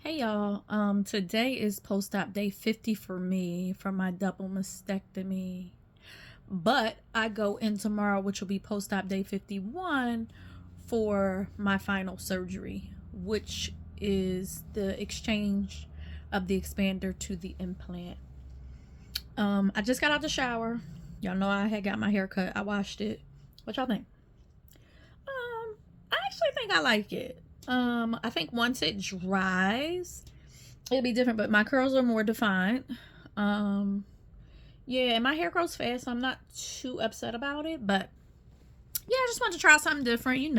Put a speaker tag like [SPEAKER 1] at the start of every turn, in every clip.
[SPEAKER 1] Hey y'all, today is post-op day 50 for me for my double mastectomy, but I go in tomorrow, which will be post-op day 51 for my final surgery, which is the exchange of the expander to the implant. I just got out the shower. Y'all know I had got my hair cut. I washed it. What y'all think? I actually think I like it. I think once it dries, it'll be different, but my curls are more defined. Yeah, and my hair grows fast, so I'm not too upset about it, but yeah, I just want to try something different,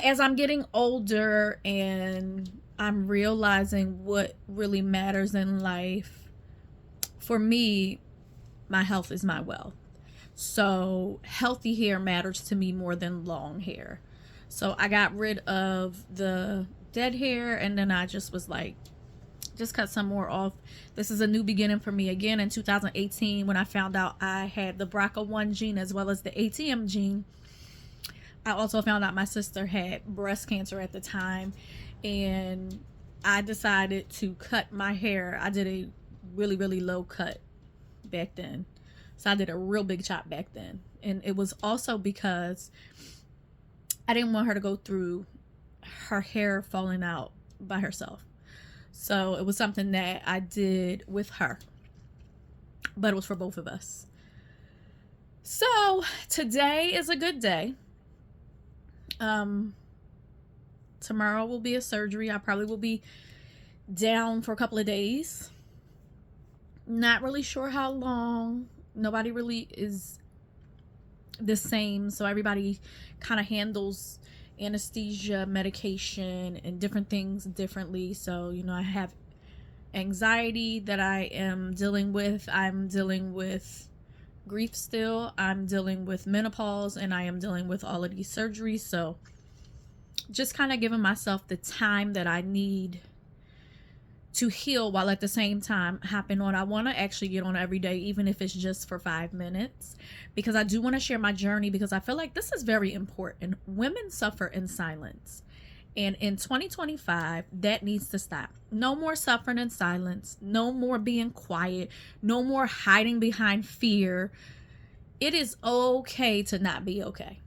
[SPEAKER 1] as I'm getting older and I'm realizing what really matters in life. For me, my health is my wealth. So healthy hair matters to me more than long hair. So I got rid of the dead hair, and then I just was like, just cut some more off. This is a new beginning for me again. In 2018, when I found out I had the BRCA1 gene as well as the ATM gene, I also found out my sister had breast cancer at the time, and I decided to cut my hair. I did a really low cut back then. So I did a real big chop back then. And it was also because I didn't want her to go through her hair falling out by herself. So it was something that I did with her, but it was for both of us. So today is a good day. Tomorrow will be a surgery. I probably will be down for a couple of days. Not really sure how long. Nobody really is the same, so everybody kind of handles anesthesia, medication, and different things differently. So I have anxiety that I am dealing with. I'm dealing with grief still. I'm dealing with menopause, and I am dealing with all of these surgeries. So just kind of giving myself the time that I need to heal, while at the same time hopping on. I want to actually get on every day, even if it's just for 5 minutes, because I do want to share my journey, because I feel like this is very important. Women suffer in silence, and in 2025 that needs to stop. No more suffering in silence. No more being quiet. No more hiding behind fear. It is okay to not be okay,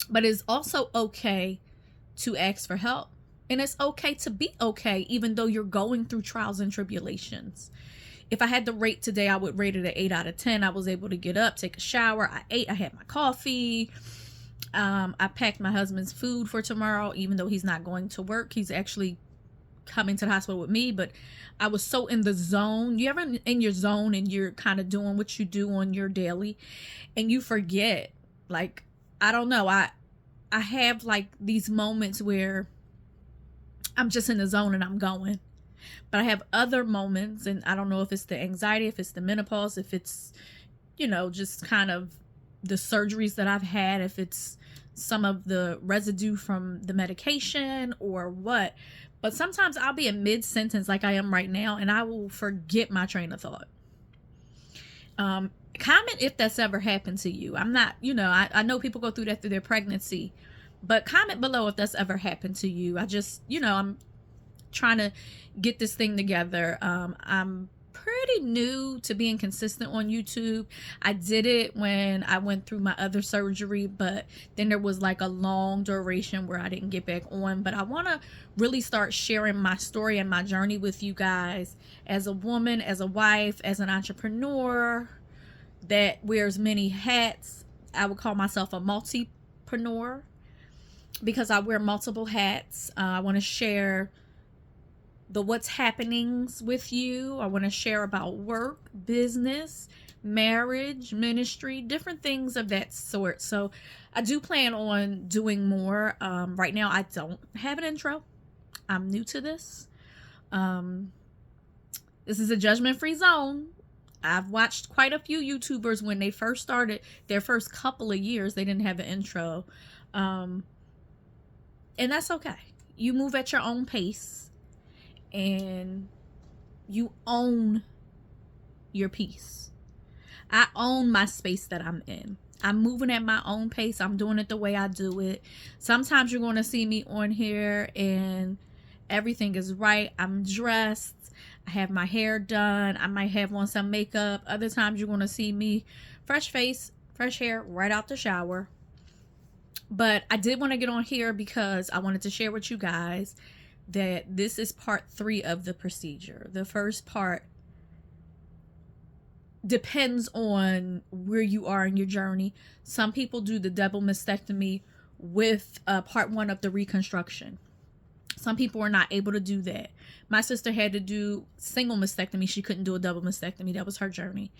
[SPEAKER 1] but it's also okay to ask for help. And it's okay to be okay, even though you're going through trials and tribulations. If I had to rate today, I would rate it an 8 out of 10. I was able to get up, take a shower. I ate. I had my coffee. I packed my husband's food for tomorrow, even though he's not going to work. He's actually coming to the hospital with me. But I was so in the zone. You ever in your zone and you're kind of doing what you do on your daily, and you forget? Like, I don't know. I have like these moments where I'm just in the zone and I'm going. But I have other moments, and I don't know if it's the anxiety, if it's the menopause, if it's, just kind of the surgeries that I've had, if it's some of the residue from the medication or what. But sometimes I'll be in mid-sentence like I am right now, and I will forget my train of thought. Comment if that's ever happened to you. I'm not, I know people go through that through their pregnancy. But comment below if that's ever happened to you. I just, I'm trying to get this thing together. I'm pretty new to being consistent on YouTube. I did it when I went through my other surgery, but then there was like a long duration where I didn't get back on. But I want to really start sharing my story and my journey with you guys as a woman, as a wife, as an entrepreneur that wears many hats. I would call myself a multipreneur, because I wear multiple hats. I want to share the what's happenings with you. I want to share about work, business, marriage, ministry, different things of that sort. So I do plan on doing more. Right now I don't have an intro. I'm new to this. This is a judgment-free zone. I've watched quite a few YouTubers when they first started their first couple of years. They didn't have an intro. And that's okay. You move at your own pace, and you own your peace. I own my space that I'm in. I'm moving at my own pace. I'm doing it the way I do it. Sometimes you're going to see me on here and Everything is right. I'm dressed. I have my hair done. I might have on some makeup. Other times you're going to see me fresh face, fresh hair, right out the shower. But I did want to get on here because I wanted to share with you guys that this is part 3 of the procedure. The first part depends on where you are in your journey. Some people do the double mastectomy with part 1 of the reconstruction. Some people are not able to do that. My sister had to do single mastectomy. She couldn't do a double mastectomy. That was her journey.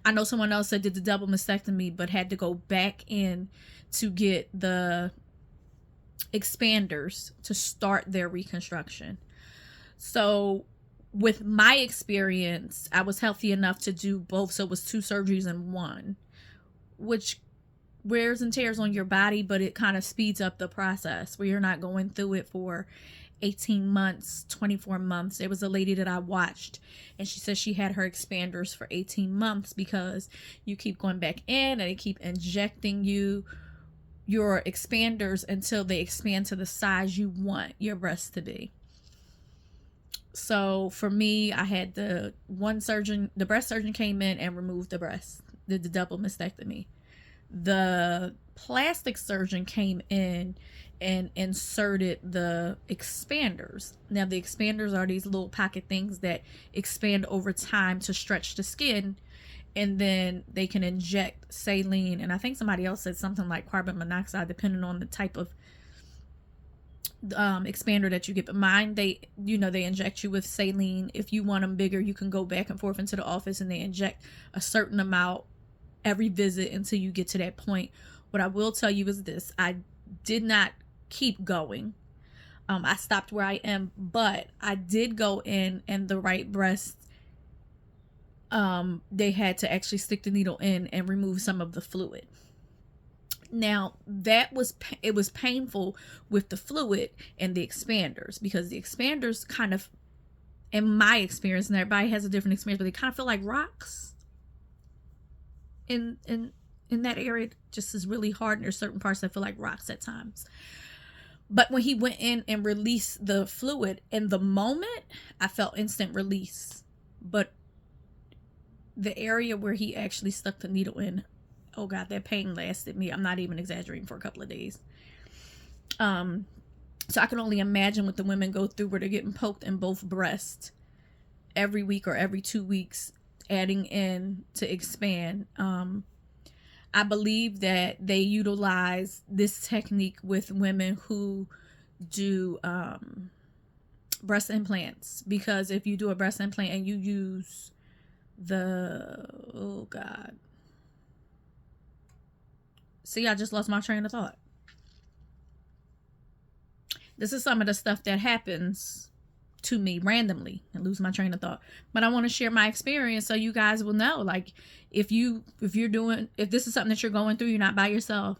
[SPEAKER 1] I know someone else that did the double mastectomy but had to go back in to get the expanders to start their reconstruction. So with my experience, I was healthy enough to do both. So it was 2 surgeries in one, which wears and tears on your body, but it kind of speeds up the process where you're not going through it for 18 months, 24 months. There was a lady that I watched, and she said she had her expanders for 18 months because you keep going back in and they keep injecting you your expanders until they expand to the size you want your breast to be. So for me, I had the breast surgeon came in and removed the breast, did the double mastectomy. The plastic surgeon came in and inserted the expanders. Now the expanders are these little pocket things that expand over time to stretch the skin, and then they can inject saline, and I think somebody else said something like carbon monoxide, depending on the type of expander that you get. But mine, they inject you with saline. If you want them bigger, you can go back and forth into the office and they inject a certain amount every visit until you get to that point. What I will tell you is this: I did not keep going. I stopped where I am, but I did go in, and the right breast, they had to actually stick the needle in and remove some of the fluid. Now it was painful with the fluid and the expanders, because the expanders kind of, in my experience, and everybody has a different experience, but they kind of feel like rocks in that area. It just is really hard, and there's certain parts that feel like rocks at times. But when he went in and released the fluid, in the moment I felt instant release, but the area where he actually stuck the needle in, oh God, that pain lasted me, I'm not even exaggerating, for a couple of days. So I can only imagine what the women go through, where they're getting poked in both breasts every week or every 2 weeks, adding in to expand. I believe that they utilize this technique with women who do breast implants, because if you do a breast implant and you use oh God. See, I just lost my train of thought. This is some of the stuff that happens to me randomly, and lose my train of thought. But I want to share my experience so you guys will know, like, if this is something that you're going through, you're not by yourself.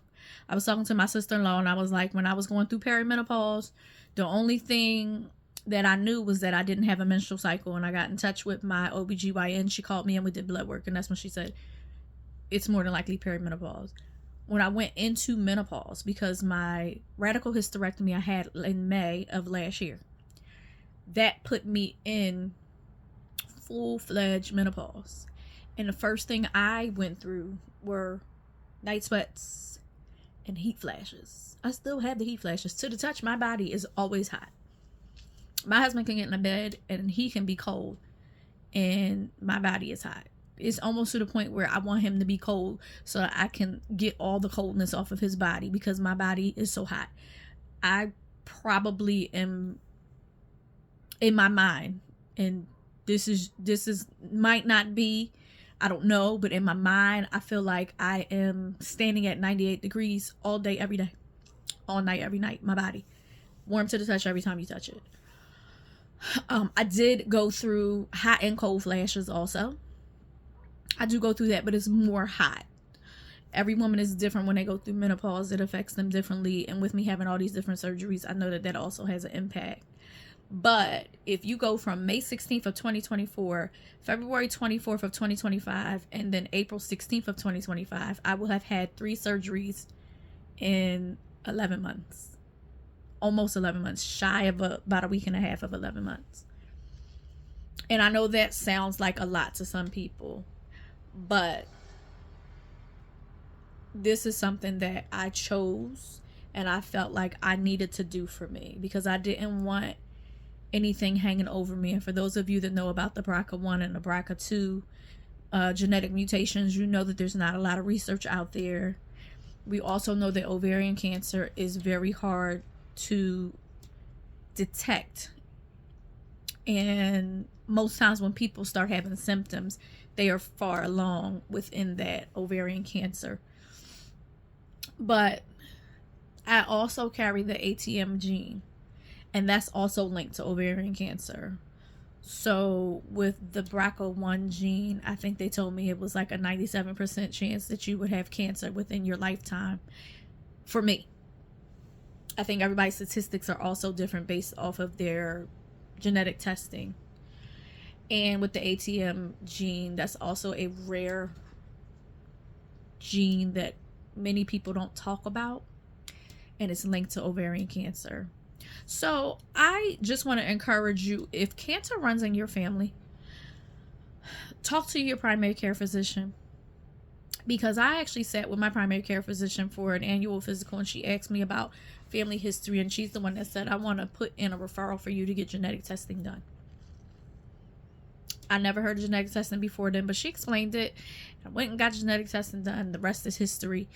[SPEAKER 1] I was talking to my sister-in-law, and I was like, when I was going through perimenopause, the only thing that I knew was that I didn't have a menstrual cycle, and I got in touch with my OBGYN. She called me and we did blood work, and that's when she said it's more than likely perimenopause. When I went into menopause, because my radical hysterectomy I had in May of last year, that put me in full-fledged menopause. And the first thing I went through were night sweats and heat flashes. I still have the heat flashes. To the touch, my body is always hot. My husband can get in the bed and he can be cold, and my body is hot. It's almost to the point where I want him to be cold so that I can get all the coldness off of his body, because my body is so hot. I probably am, in my mind, and this is might not be, I don't know, but in my mind, I feel like I am standing at 98 degrees all day, every day, all night, every night. My body warm to the touch every time you touch it. I did go through hot and cold flashes also. I do go through that, but it's more hot. Every woman is different when they go through menopause. It affects them differently. And with me having all these different surgeries, I know that also has an impact. But if you go from May 16th of 2024, February 24th of 2025, and then April 16th of 2025, I will have had 3 surgeries in 11 months. almost 11 months, shy of about a week and a half of 11 months. And I know that sounds like a lot to some people, but this is something that I chose and I felt like I needed to do for me, because I didn't want anything hanging over me. And for those of you that know about the BRCA1 and the BRCA2 genetic mutations, you know that there's not a lot of research out there. We also know that ovarian cancer is very hard to detect, and most times when people start having symptoms, they are far along within that ovarian cancer. But I also carry the ATM gene, and that's also linked to ovarian cancer. So with the BRCA1 gene, I think they told me it was like a 97% chance that you would have cancer within your lifetime. For me, I think everybody's statistics are also different based off of their genetic testing. And with the ATM gene, that's also a rare gene that many people don't talk about, and it's linked to ovarian cancer. So I just want to encourage you, if cancer runs in your family, talk to your primary care physician, because I actually sat with my primary care physician for an annual physical, and she asked me about family history, and she's the one that said, I want to put in a referral for you to get genetic testing done. I never heard of genetic testing before then, but she explained it. I went and got genetic testing done. The rest is history.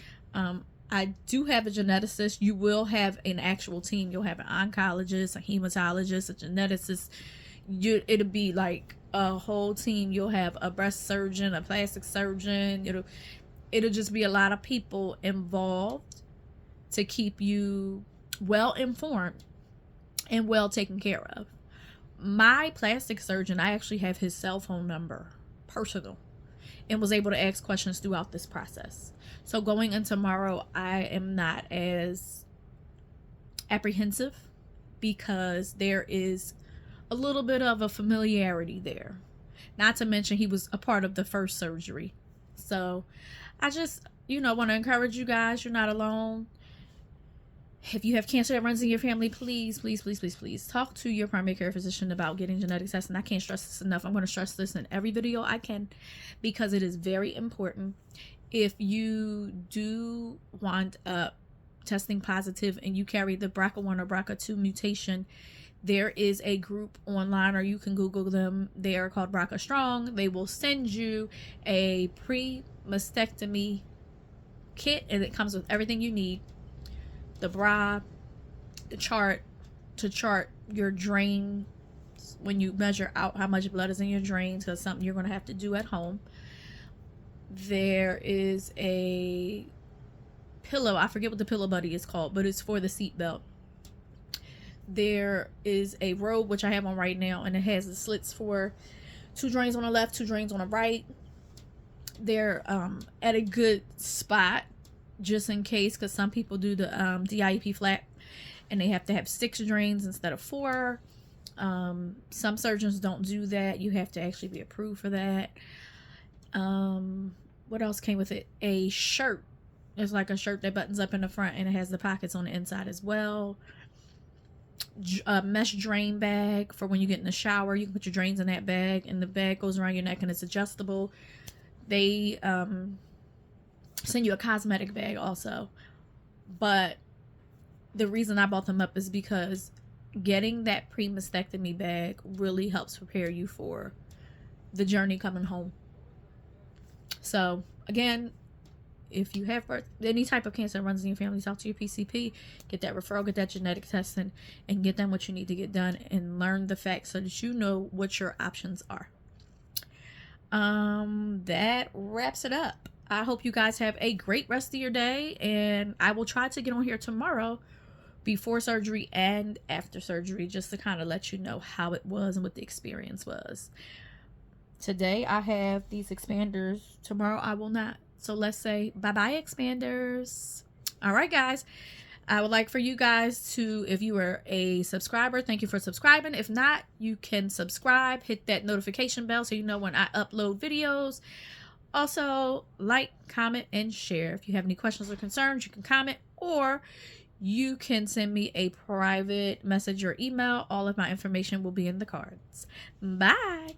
[SPEAKER 1] I do have a geneticist. You will have an actual team. You'll have an oncologist, a hematologist, a geneticist. It'll be like a whole team. You'll have a breast surgeon, a plastic surgeon. It'll just be a lot of people involved to keep you well informed and well taken care of. My plastic surgeon, I actually have his cell phone number, personal, and was able to ask questions throughout this process. So going in tomorrow, I am not as apprehensive, because there is a little bit of a familiarity there. Not to mention he was a part of the first surgery. So I just, want to encourage you guys, you're not alone. If you have cancer that runs in your family, please, please, please, please, please talk to your primary care physician about getting genetic testing. I can't stress this enough. I'm going to stress this in every video I can, because it is very important. If you do wind up testing positive and you carry the BRCA1 or BRCA2 mutation, there is a group online, or you can Google them. They are called BRCA Strong. They will send you a pre-mastectomy kit, and it comes with everything you need. The bra, the chart to chart your drain when you measure out how much blood is in your drains, because something you're going to have to do at home. There is a pillow. I forget what the pillow buddy is called, but it's for the seatbelt. There is a robe, which I have on right now, and it has the slits for 2 drains on the left, 2 drains on the right. They're at a good spot, just in case, because some people do the DIEP flap and they have to have 6 drains instead of 4. Some surgeons don't do that. You have to actually be approved for that. What else came with it? A shirt. It's like a shirt that buttons up in the front, and it has the pockets on the inside as well. A mesh drain bag for when you get in the shower. You can put your drains in that bag, and the bag goes around your neck, and it's adjustable. They send you a cosmetic bag also. But the reason I bought them up is because getting that pre-mastectomy bag really helps prepare you for the journey coming home. So again, if you have any type of cancer that runs in your family, talk to your PCP, get that referral, get that genetic testing, and get done what you need to get done, and learn the facts so that you know what your options are. That wraps it up. I hope you guys have a great rest of your day, and I will try to get on here tomorrow before surgery and after surgery, just to kind of let you know how it was and what the experience was. Today I have these expanders. Tomorrow I will not. So let's say bye-bye, expanders. All right, guys. I would like for you guys to, if you are a subscriber, thank you for subscribing. If not, you can subscribe, hit that notification bell so you know when I upload videos. Also, like, comment, and share. If you have any questions or concerns, you can comment, or you can send me a private message or email. All of my information will be in the cards. Bye.